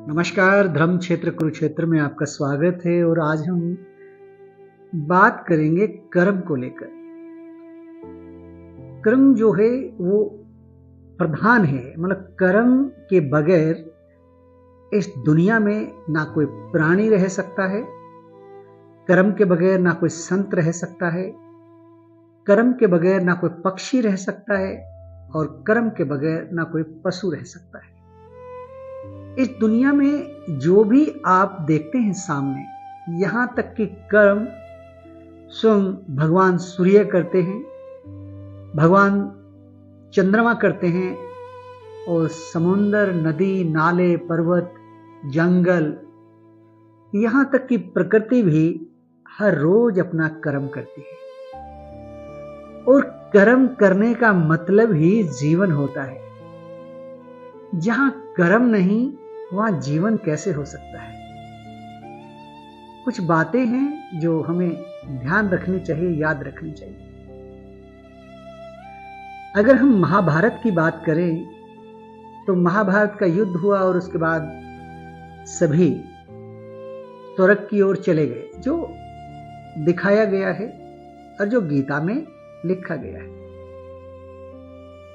नमस्कार, धर्म क्षेत्र कुरुक्षेत्र में आपका स्वागत है और आज हम बात करेंगे कर्म को लेकर। कर्म जो है वो प्रधान है, मतलब कर्म के बगैर इस दुनिया में ना कोई प्राणी रह सकता है, कर्म के बगैर ना कोई संत रह सकता है, कर्म के बगैर ना कोई पक्षी रह सकता है और कर्म के बगैर ना कोई पशु रह सकता है। इस दुनिया में जो भी आप देखते हैं सामने, यहाँ तक कि कर्म स्वयं भगवान सूर्य करते हैं, भगवान चंद्रमा करते हैं और समुंदर, नदी, नाले, पर्वत, जंगल, यहाँ तक कि प्रकृति भी हर रोज अपना कर्म करती है। और कर्म करने का मतलब ही जीवन होता है। जहां कर्म नहीं वहां जीवन कैसे हो सकता है। कुछ बातें हैं जो हमें ध्यान रखनी चाहिए, याद रखनी चाहिए। अगर हम महाभारत की बात करें तो महाभारत का युद्ध हुआ और उसके बाद सभी स्वर्ग की ओर चले गए, जो दिखाया गया है और जो गीता में लिखा गया है।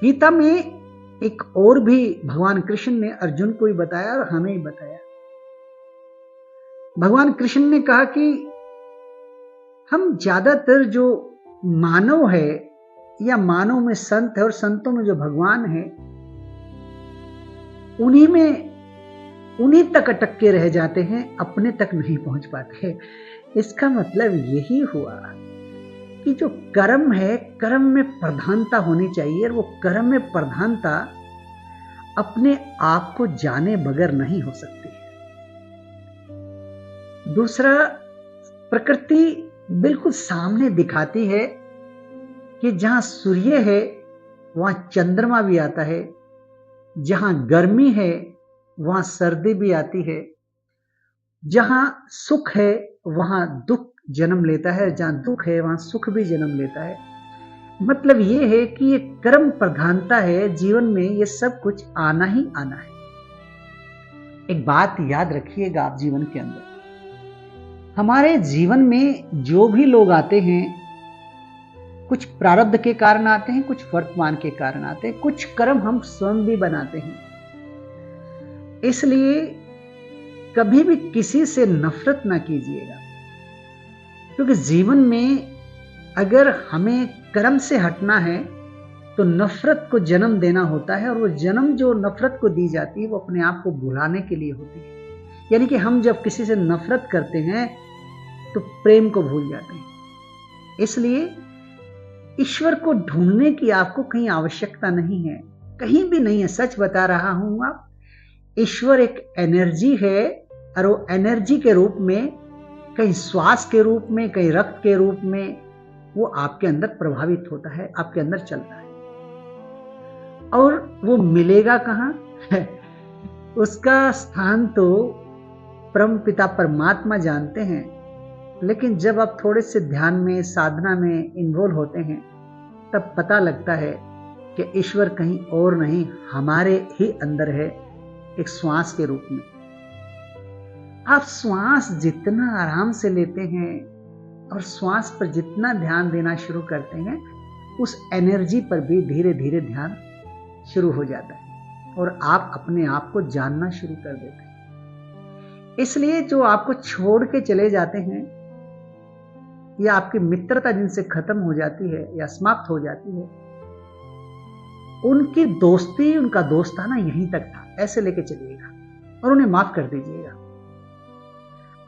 गीता में एक और भी भगवान कृष्ण ने अर्जुन को ही बताया और हमें ही बताया। भगवान कृष्ण ने कहा कि हम ज्यादातर जो मानव है या मानव में संत है और संतों में जो भगवान है, उन्हीं तक अटक के रह जाते हैं, अपने तक नहीं पहुंच पाते। इसका मतलब यही हुआ कि जो कर्म है, कर्म में प्रधानता होनी चाहिए और वो कर्म में प्रधानता अपने आप को जाने बगैर नहीं हो सकती। दूसरा, प्रकृति बिल्कुल सामने दिखाती है कि जहां सूर्य है वहां चंद्रमा भी आता है, जहां गर्मी है वहां सर्दी भी आती है, जहां सुख है वहां दुख जन्म लेता है, जहां दुख है वहां सुख भी जन्म लेता है। मतलब ये है कि ये कर्म प्रधानता है जीवन में, ये सब कुछ आना ही आना है। एक बात याद रखिएगा आप जीवन के अंदर, हमारे जीवन में जो भी लोग आते हैं, कुछ प्रारब्ध के कारण आते हैं, कुछ वर्तमान के कारण आते हैं, कुछ कर्म हम स्वयं भी बनाते हैं। इसलिए कभी भी किसी से नफरत ना कीजिएगा, क्योंकि जीवन में अगर हमें कर्म से हटना है तो नफरत को जन्म देना होता है, और वो जन्म जो नफरत को दी जाती है वो अपने आप को भुलाने के लिए होती है। यानी कि हम जब किसी से नफरत करते हैं तो प्रेम को भूल जाते हैं। इसलिए ईश्वर को ढूंढने की आपको कहीं आवश्यकता नहीं है, कहीं भी नहीं है। सच बता रहा हूं आप, ईश्वर एक एनर्जी है और वो एनर्जी के रूप में, कहीं श्वास के रूप में, कहीं रक्त के रूप में वो आपके अंदर प्रभावित होता है, आपके अंदर चलता है। और वो मिलेगा कहां? उसका स्थान तो परम पिता परमात्मा जानते हैं। लेकिन जब आप थोड़े से ध्यान में, साधना में इन्वॉल्व होते हैं, तब पता लगता है कि ईश्वर कहीं और नहीं, हमारे ही अंदर है, एक श्वास के रूप में। आप श्वास जितना आराम से लेते हैं और श्वास पर जितना ध्यान देना शुरू करते हैं, उस एनर्जी पर भी धीरे धीरे ध्यान शुरू हो जाता है और आप अपने आप को जानना शुरू कर देते हैं। इसलिए जो आपको छोड़ के चले जाते हैं या आपकी मित्रता जिनसे खत्म हो जाती है या समाप्त हो जाती है, उनकी दोस्ती, उनका दोस्ताना यहीं तक था, ऐसे लेके चलिएगा और उन्हें माफ कर दीजिएगा।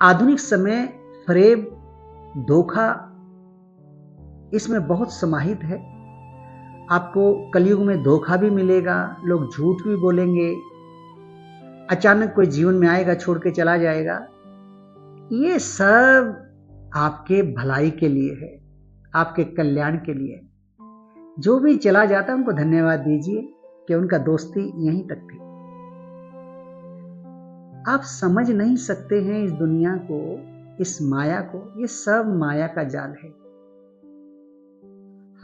आधुनिक समय फरेब, धोखा इसमें बहुत समाहित है। आपको कलयुग में धोखा भी मिलेगा, लोग झूठ भी बोलेंगे, अचानक कोई जीवन में आएगा, छोड़ के चला जाएगा। ये सब आपके भलाई के लिए है, आपके कल्याण के लिए। जो भी चला जाता है उनको धन्यवाद दीजिए कि उनका दोस्ती यहीं तक थी। आप समझ नहीं सकते हैं इस दुनिया को, इस माया को। ये सब माया का जाल है।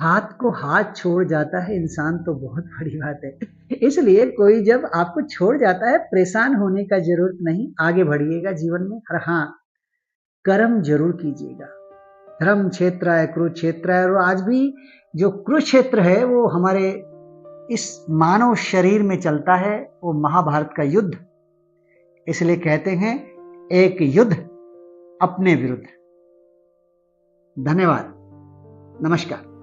हाथ को हाथ छोड़ जाता है इंसान तो बहुत बड़ी बात है। इसलिए कोई जब आपको छोड़ जाता है, परेशान होने का जरूरत नहीं, आगे बढ़िएगा जीवन में। और हाँ, कर्म जरूर कीजिएगा। धर्म क्षेत्र है, कुरुक्षेत्र है, और आज भी जो कुरुक्षेत्र है वो हमारे इस मानव शरीर में चलता है, वो महाभारत का युद्ध। इसलिए कहते हैं एक युद्ध अपने विरुद्ध। धन्यवाद, नमस्कार।